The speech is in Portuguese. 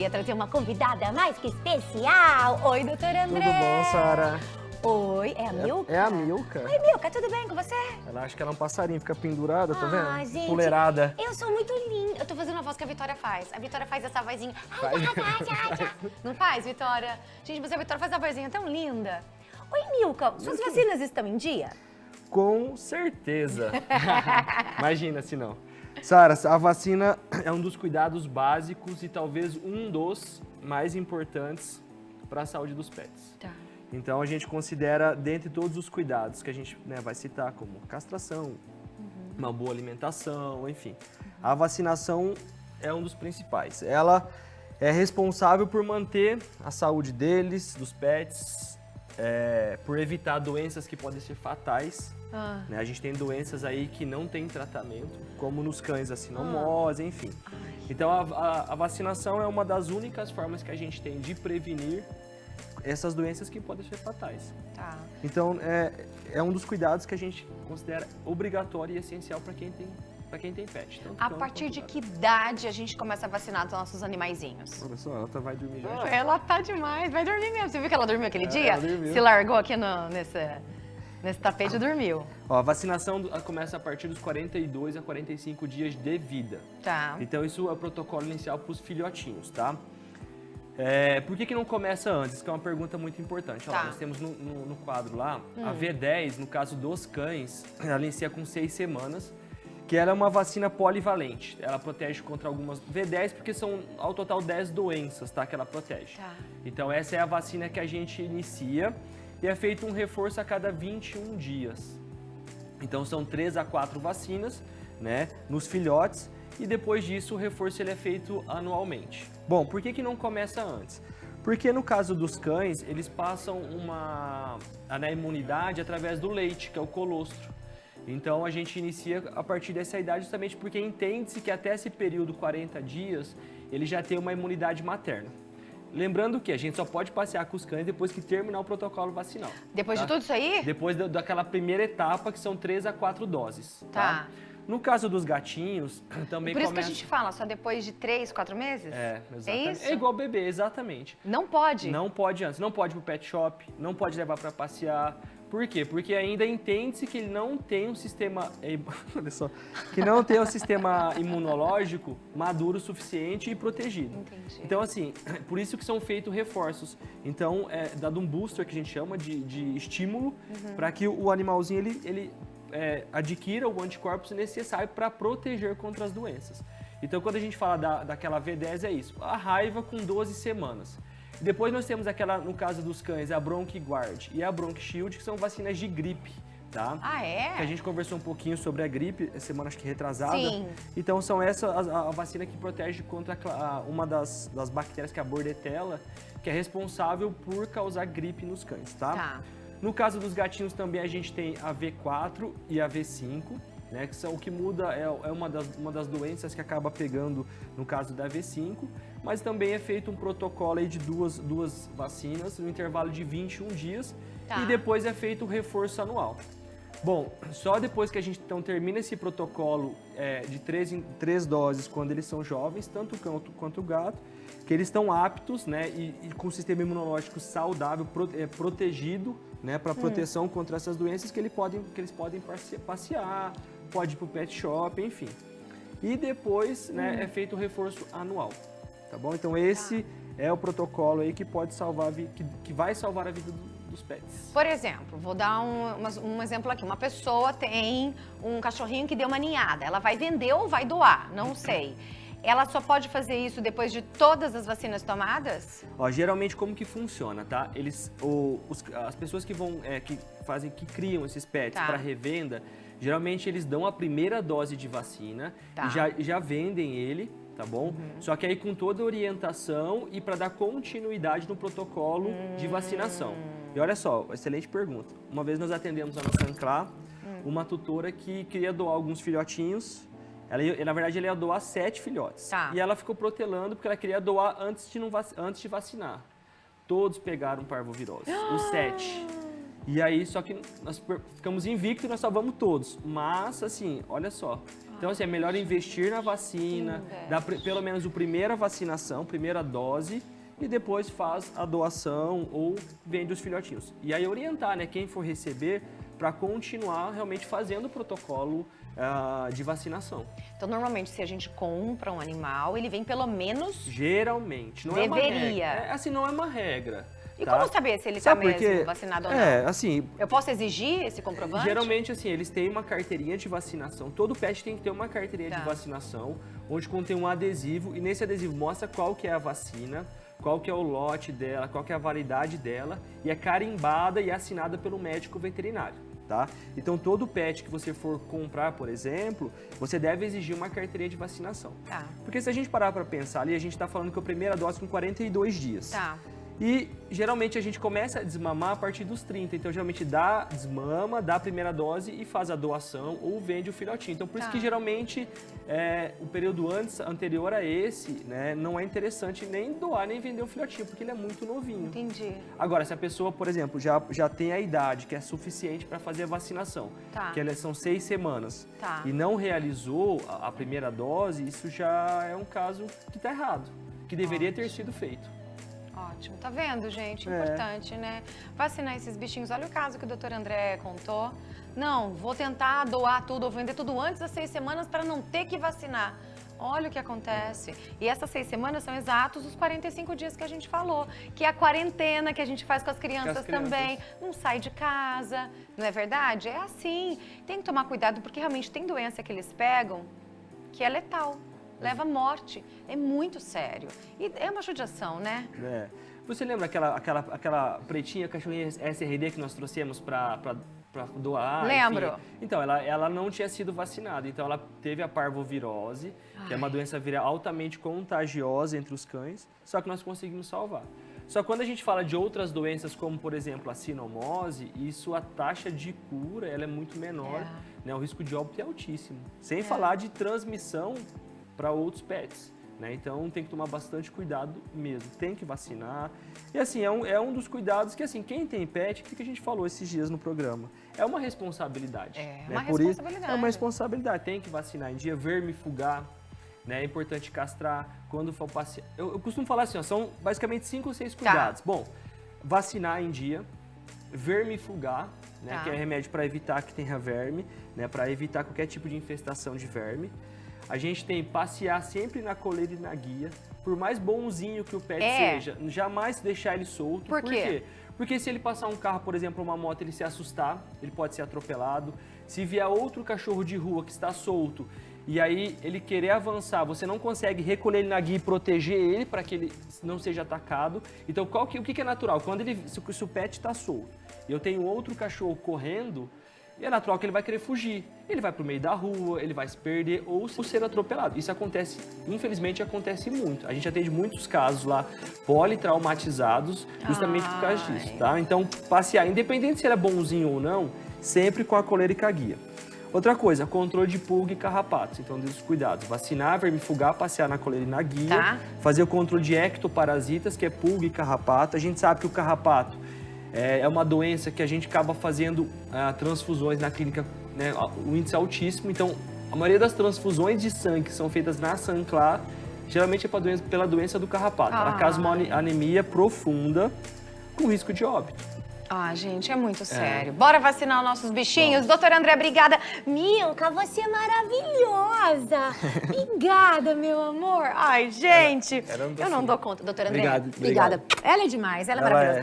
Ia trazer uma convidada mais que especial. Oi, doutora André. Tudo bom, Sara? Oi, é a Milka? É a Milka. Oi, Milka, tudo bem com você? Ela acha que ela é um passarinho, fica pendurada, tá vendo? Ah, gente, Puleirada. eu sou muito linda. Eu tô fazendo a voz que a Vitória faz. A Vitória faz essa vozinha. Não faz, Vitória? Gente, mas a Vitória faz a vozinha tão linda. Oi, Milka, suas vacinas estão em dia? Com certeza. Imagina se não. Sara, a vacina é um dos cuidados básicos e talvez um dos mais importantes para a saúde dos pets. Tá. Então a gente considera, dentre todos os cuidados que a gente vai citar, como castração, uma boa alimentação, enfim. A vacinação é um dos principais. Ela é responsável por manter a saúde deles, dos pets, por evitar doenças que podem ser fatais. Né? A gente tem doenças aí que não tem tratamento, como nos cães, a sinomose, enfim. Então a vacinação é uma das únicas formas que a gente tem de prevenir essas doenças que podem ser fatais. Tá. Então é um dos cuidados que a gente considera obrigatório e essencial para quem tem pet. A partir de que idade a gente começa a vacinar os nossos animaizinhos? Olha só, ela vai dormir já. Ela tá demais, vai dormir mesmo. Você viu que ela dormiu aquele dia? ela dormiu. Se largou aqui nesse tapete e dormiu. Ó, a vacinação começa a partir dos 42 a 45 dias de vida. Tá. Então isso é o protocolo inicial para os filhotinhos, tá? Por que não começa antes? Isso que é uma pergunta muito importante. Ó, Tá. nós temos no quadro lá, a V10, no caso dos cães, ela inicia com 6 semanas, que ela é uma vacina polivalente. Ela protege contra algumas... V10 porque são, ao total, 10 doenças, tá? Que ela protege. Tá. Então essa é a vacina que a gente inicia e é feito um reforço a cada 21 dias. Então são 3 a 4 vacinas, né? Nos filhotes. E depois disso o reforço ele é feito anualmente. Bom, por que não começa antes? Porque no caso dos cães, eles passam a imunidade através do leite, que é o colostro. Então a gente inicia a partir dessa idade justamente porque entende-se que até esse período, 40 dias, ele já tem uma imunidade materna. Lembrando que a gente só pode passear com os cães depois que terminar o protocolo vacinal. Depois tá? de tudo isso aí? Depois daquela primeira etapa, que são 3 a 4 doses. Tá. No caso dos gatinhos, também Por isso começa... que a gente fala, só depois de 3, 4 meses? Exatamente. É isso? É igual bebê, exatamente. Não pode? Não pode antes. Não pode ir pro pet shop, não pode levar para passear. Por quê? Porque ainda entende-se que ele não tem um sistema... Olha só. Que não tem um sistema imunológico maduro o suficiente e protegido. Entendi. Então, assim, por isso que são feitos reforços. Então, é dado um booster, que a gente chama de estímulo, para que o animalzinho, ele adquira o anticorpos necessário para proteger contra as doenças. Então, quando a gente fala daquela V10, é isso. A raiva com 12 semanas. Depois nós temos aquela, no caso dos cães, a BronchGuard e a BronchShield, que são vacinas de gripe, tá? Ah, é? Que a gente conversou um pouquinho sobre a gripe, semana acho que retrasada. Sim. Então são a vacina que protege contra uma das bactérias, que é a Bordetella, que é responsável por causar gripe nos cães, tá? Tá. No caso dos gatinhos também a gente tem a V4 e a V5, né, que são o que muda, é uma das doenças que acaba pegando no caso da V5, mas também é feito um protocolo aí de duas vacinas no intervalo de 21 dias Tá. e depois é feito o reforço anual. Bom, só depois que a gente então termina esse protocolo de 3 doses quando eles são jovens, tanto o cão quanto o gato, que eles estão aptos, né, e com o sistema imunológico saudável, protegido, né, para proteção contra essas doenças, que eles podem passear, pode ir para o pet shop, enfim. E depois, né, é feito o reforço anual, tá bom? Então esse é o protocolo aí que pode salvar, que vai salvar a vida dos pets. Por exemplo, vou dar um exemplo aqui. Uma pessoa tem um cachorrinho que deu uma ninhada. Ela vai vender ou vai doar? Não sei. Ela só pode fazer isso depois de todas as vacinas tomadas? Ó, geralmente como que funciona, tá? As pessoas que que criam esses pets Tá. para revenda, geralmente eles dão a primeira dose de vacina Tá. e já vendem ele, tá bom? Só que aí com toda a orientação e para dar continuidade no protocolo de vacinação. E olha só, excelente pergunta. Uma vez nós atendemos a nossa Anclá, uma tutora que queria doar alguns filhotinhos. Na verdade, ela ia doar 7 filhotes. Tá. E ela ficou protelando porque ela queria doar antes de vacinar. Todos pegaram parvovirose, os 7. E aí, só que nós ficamos invictos e nós salvamos todos. Mas, assim, olha só, Então, assim, é melhor investir na vacina, dar pelo menos a primeira vacinação, primeira dose, e depois faz a doação ou vende os filhotinhos. E aí orientar, né, quem for receber para continuar realmente fazendo o protocolo de vacinação. Então, normalmente, se a gente compra um animal, ele vem pelo menos... Geralmente. Não deveria. É uma regra. Assim, não é uma regra. E tá? como saber se ele está mesmo vacinado ou não? Assim... Eu posso exigir esse comprovante? Geralmente, assim, eles têm uma carteirinha de vacinação. Todo pet tem que ter uma carteirinha de vacinação, onde contém um adesivo, e nesse adesivo mostra qual que é a vacina, qual que é o lote dela, qual que é a validade dela, e é carimbada e assinada pelo médico veterinário. Tá? Então, todo pet que você for comprar, por exemplo, você deve exigir uma carteirinha de vacinação. Tá. Porque se a gente parar para pensar ali, a gente está falando que a primeira dose com 42 dias. Tá. E, geralmente, a gente começa a desmamar a partir dos 30. Então, geralmente, desmama, dá a primeira dose e faz a doação ou vende o filhotinho. Então, por isso que, geralmente, o período anterior a esse, né, não é interessante nem doar, nem vender o filhotinho, porque ele é muito novinho. Entendi. Agora, se a pessoa, por exemplo, já tem a idade que é suficiente para fazer a vacinação, que são 6 semanas, e não realizou a primeira dose, isso já é um caso que está errado, que deveria ter sido feito. Ótimo, tá vendo, gente? Importante, né? Vacinar esses bichinhos. Olha o caso que o doutor André contou. Não, vou tentar doar tudo ou vender tudo antes das 6 semanas para não ter que vacinar. Olha o que acontece. E essas 6 semanas são exatos os 45 dias que a gente falou, que é a quarentena que a gente faz com as crianças também. Não sai de casa, não é verdade? É assim. Tem que tomar cuidado porque realmente tem doença que eles pegam que é letal. Leva à morte. É muito sério. E é uma judiação, né? Você lembra aquela pretinha cachorrinha SRD que nós trouxemos para doar? Lembro. Enfim. Então, ela não tinha sido vacinada. Então, ela teve a parvovirose, que é uma doença viral altamente contagiosa entre os cães, só que nós conseguimos salvar. Só que quando a gente fala de outras doenças, como, por exemplo, a sinomose, a taxa de cura ela é muito menor, né? O risco de óbito é altíssimo. Sem falar de transmissão para outros pets, né? Então tem que tomar bastante cuidado mesmo, tem que vacinar. E assim, é um dos cuidados que, assim, quem tem pet, o que a gente falou esses dias no programa? É uma responsabilidade. Uma responsabilidade. É uma responsabilidade, tem que vacinar em dia, vermifugar, né? É importante castrar, quando for passear. Eu costumo falar assim, são basicamente 5 ou 6 cuidados. Bom, vacinar em dia, vermifugar, né? Que é remédio para evitar que tenha verme, né? Para evitar qualquer tipo de infestação de verme. A gente tem passear sempre na coleira e na guia, por mais bonzinho que o pet seja, jamais deixar ele solto. Por quê? Porque se ele passar um carro, por exemplo, uma moto, ele se assustar, ele pode ser atropelado. Se vier outro cachorro de rua que está solto e aí ele querer avançar, você não consegue recolher ele na guia e proteger ele para que ele não seja atacado. Então, o que é natural? Se o pet está solto e eu tenho outro cachorro correndo, é natural que ele vai querer fugir. Ele vai para o meio da rua, ele vai se perder ou ser atropelado. Isso acontece, infelizmente, acontece muito. A gente atende muitos casos lá politraumatizados justamente por causa disso, tá? Então, passear, independente se ele é bonzinho ou não, sempre com a coleira e com a guia. Outra coisa, controle de pulga e carrapatos. Então, dê os cuidados. Vacinar, vermifugar, passear na coleira e na guia. Fazer o controle de ectoparasitas, que é pulga e carrapato. A gente sabe que o carrapato é uma doença que a gente acaba fazendo transfusões na clínica, né, o índice é altíssimo. Então, a maioria das transfusões de sangue que são feitas na Sanclar, geralmente é pela doença do carrapato. Ela causa uma anemia profunda com risco de óbito. Gente, é muito sério. Bora vacinar os nossos bichinhos? Doutora André, obrigada. Milka, você é maravilhosa. Obrigada, meu amor. Ai, gente, eu não dou conta. Doutora André, obrigada. Ela é demais, ela é maravilhosa.